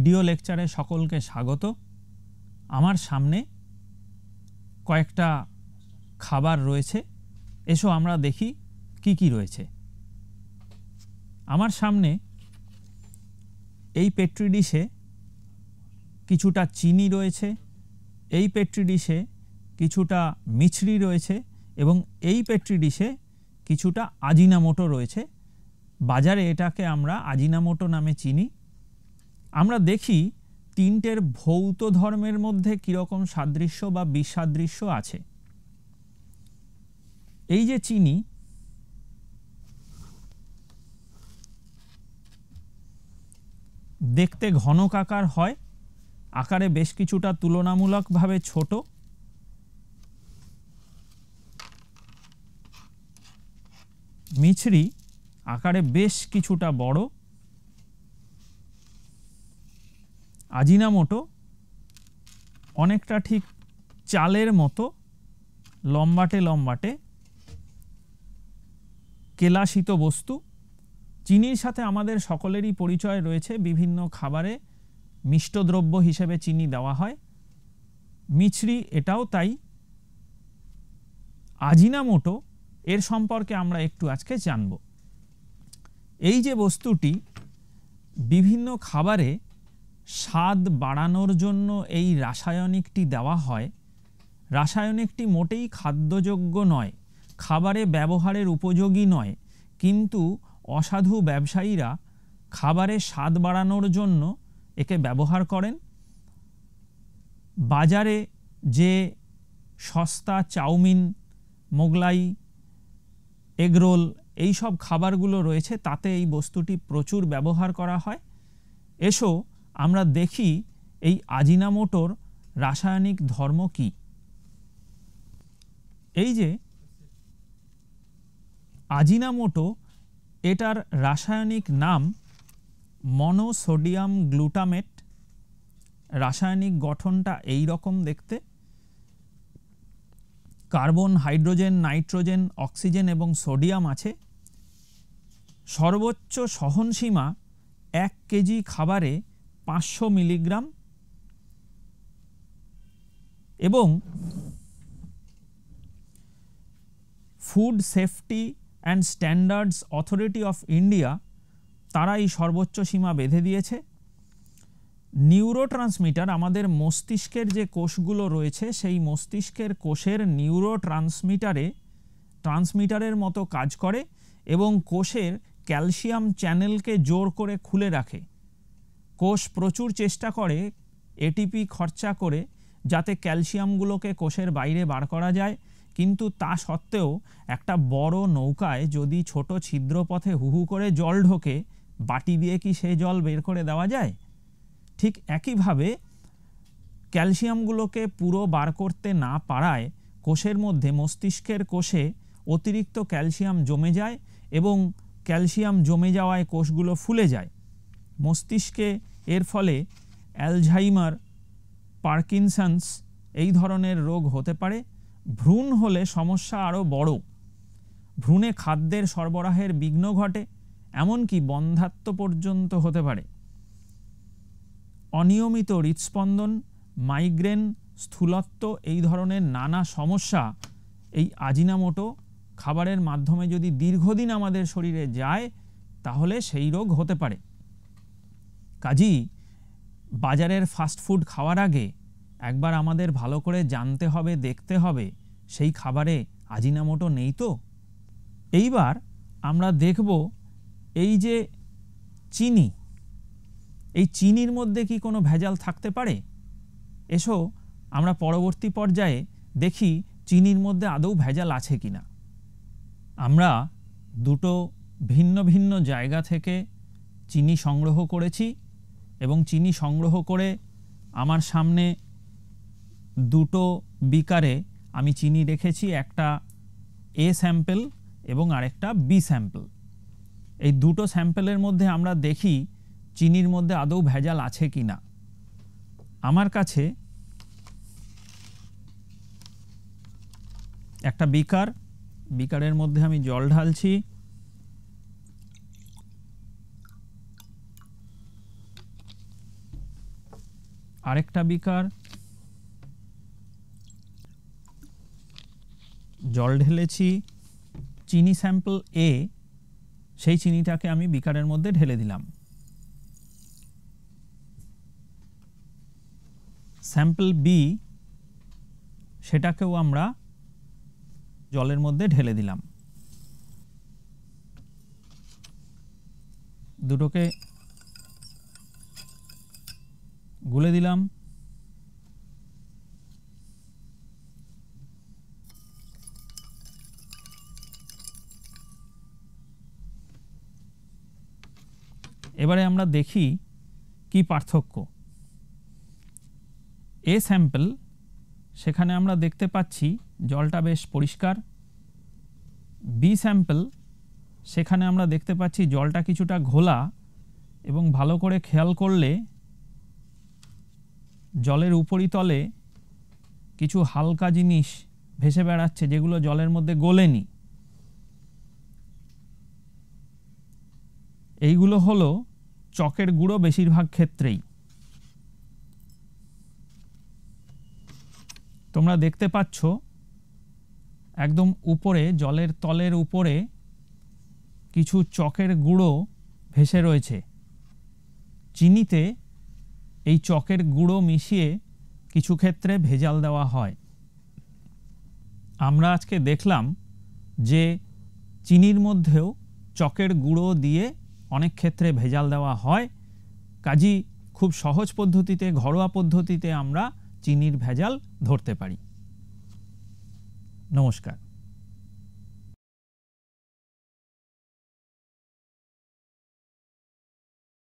Video লেকচারে সকলকে স্বাগত। আমার সামনে কয়েকটা খাবার রয়েছে, এসো আমরা দেখি কি কি রয়েছে। আমার সামনে এই পেট্রি ডিশে কিছুটা চিনি রয়েছে, এই পেট্রি ডিশে কিছুটা মিছরি রয়েছে এবং এই পেট্রি ডিশে কিছুটা আজিনামোটো রয়েছে। বাজারে এটাকে আমরা আজিনামোটো নামে চিনি। আমরা দেখি তিনটের ভৌত ধর্মের মধ্যে কীরকম সাদৃশ্য বা বিসাদৃশ্য আছে। এই যে চিনি, দেখতে ঘনকাকার হয়, আকারে বেশ কিছুটা তুলনামূলকভাবে ছোট। মিছরি আকারে বেশ কিছুটা বড়। আজিনামোটো অনেকটা ঠিক চালের মতো লম্বাটে লম্বাটে কেলাসিত বস্তু। চিনির সাথে আমাদের সকলেরই পরিচয় রয়েছে, বিভিন্ন খাবারে মিষ্টদ্রব্য হিসেবে চিনি দেওয়া হয়। মিছরি এটাও তাই। আজিনামোটো এর সম্পর্কে আমরা একটু আজকে জানব। এই যে বস্তুটি বিভিন্ন খাবারে স্বাদ বাড়ানোর জন্য এই রাসায়নিকটি দেওয়া হয়, রাসায়নিকটি মোটেই খাদ্যযোগ্য নয়, খাবারে ব্যবহারের উপযোগী নয়, কিন্তু অসাধু ব্যবসায়ীরা খাবারে স্বাদ বাড়ানোর জন্য একে ব্যবহার করেন। বাজারে যে সস্তা চাউমিন, মোগলাই, এগরোল এইসব খাবারগুলো রয়েছে তাতে এই বস্তুটি প্রচুর ব্যবহার করা হয়। এসো আমরা দেখি এই আজিনামোটোর রাসায়নিক ধর্ম কি। এই যে আজিনামোটো, এটার রাসায়নিক নাম মনোসোডিয়াম গ্লুটামেট। রাসায়নিক গঠনটা এই রকম দেখতে। কার্বন, হাইড্রোজেন, নাইট্রোজেন, অক্সিজেন এবং সোডিয়াম আছে। সর্বোচ্চ সহনসীমা 1 কেজি খাবারে 500 মিলিগ্রাম এবং food safety and standards authority of India তারা এই সর্বোচ্চ সীমা বেঁধে দিয়েছে। নিউরোট্রান্সমিটার, আমাদের মস্তিষ্কের যে কোষগুলো রয়েছে সেই মস্তিষ্কের কোষের ট্রান্সমিটারের মতো কাজ করে এবং কোষের ক্যালসিয়াম চ্যানেলকে জোর করে খুলে রাখে। কোষ প্রচুর চেষ্টা করে এটিপি খরচা করে যাতে ক্যালসিয়ামগুলোকে কোষের বাইরে বার করা যায়, কিন্তু তা সত্ত্বেও একটা বড় নৌকায় যদি ছোট ছিদ্রপথে হুহু করে জল ঢোকে, বাটি দিয়ে কি সেই জল বের করে দেওয়া যায়? ঠিক একইভাবে ক্যালসিয়ামগুলোকে পুরো বার করতে না পারায় কোষের মধ্যে, মস্তিষ্কের কোষে অতিরিক্ত ক্যালসিয়াম জমে যায় এবং ক্যালসিয়াম জমে যাওয়ায় কোষগুলো ফুলে যায়। মস্তিষ্কে এর ফলে অ্যালঝাইমার, পার্কিনসন্স এই ধরনের রোগ হতে পারে। ভ্রূণ হলে সমস্যা আরও বড়। ভ্রূণে খাদ্যের সরবরাহের বিঘ্ন ঘটে, এমনকি বন্ধ্যাত্ব পর্যন্ত হতে পারে। অনিয়মিত হৃদস্পন্দন, মাইগ্রেন, স্থূলত্ব এই ধরনের নানা সমস্যা এই আজিনামোটো খাবারের মাধ্যমে যদি দীর্ঘদিন আমাদের শরীরে যায় তাহলে সেই রোগ হতে পারে। কাজেই বাজারের ফাস্টফুড খাওয়ার আগে একবার আমাদের ভালো করে জানতে হবে, দেখতে হবে সেই খাবারে আজিনামোটো নেই তো। এইবার আমরা দেখব এই যে চিনি, এই চিনির মধ্যে কি কোনো ভেজাল থাকতে পারে? এসো আমরা পরবর্তী পর্যায়ে দেখি চিনির মধ্যে আদৌ ভেজাল আছে কিনা। আমরা দুটো ভিন্ন ভিন্ন জায়গা থেকে চিনি সংগ্রহ করেছি এবং চিনি সংগ্রহ করে আমার সামনে দুটো বিকারে আমি চিনি রেখেছি, একটা এ স্যাম্পল এবং আরেকটা বি স্যাম্পল। এই দুটো স্যাম্পলের মধ্যে আমরা দেখি চিনির মধ্যে আদৌ ভেজাল আছে কিনা। আমার কাছে একটা বিকারের মধ্যে আমি জল ঢালছি। আরেকটা বিকার, জল ঢেলেছি, চিনি স্যাম্পল এ, সেই চিনিটাকে আমি বিকারের মধ্যে ঢেলে দিলাম। স্যাম্পল বি, সেটাকেও আমরা জলের মধ্যে ঢেলে দিলাম। দুটোকে গুলে দিলাম। এবারে আমরা দেখি কি পার্থক্য। এ স্যাম্পল, সেখানে আমরা দেখতে পাচ্ছি জলটা বেশ পরিষ্কার। বি স্যাম্পল, সেখানে আমরা দেখতে পাচ্ছি জলটা কিছুটা ঘোলা এবং ভালো করে খেয়াল করলে জলের উপরিতলে কিছু হালকা জিনিস ভেসে বেড়াচ্ছে, যেগুলো জলের মধ্যে গলেনি। এইগুলো হলো চকের গুঁড়ো বেশিরভাগ ক্ষেত্রেই। তোমরা দেখতে পাচ্ছ একদম উপরে, জলের তলের উপরে কিছু চকের গুঁড়ো ভেসে রয়েছে। চিনিতে এই চকের গুঁড়ো মিশিয়ে কিছু ক্ষেত্রে ভেজাল দেওয়া হয়। আমরা আজকে দেখলাম যে চিনির মধ্যেও চকের গুঁড়ো দিয়ে অনেক ক্ষেত্রে ভেজাল দেওয়া হয়। কাজেই খুব সহজ পদ্ধতিতে, ঘরোয়া পদ্ধতিতে আমরা চিনির ভেজাল ধরতে পারি। নমস্কার।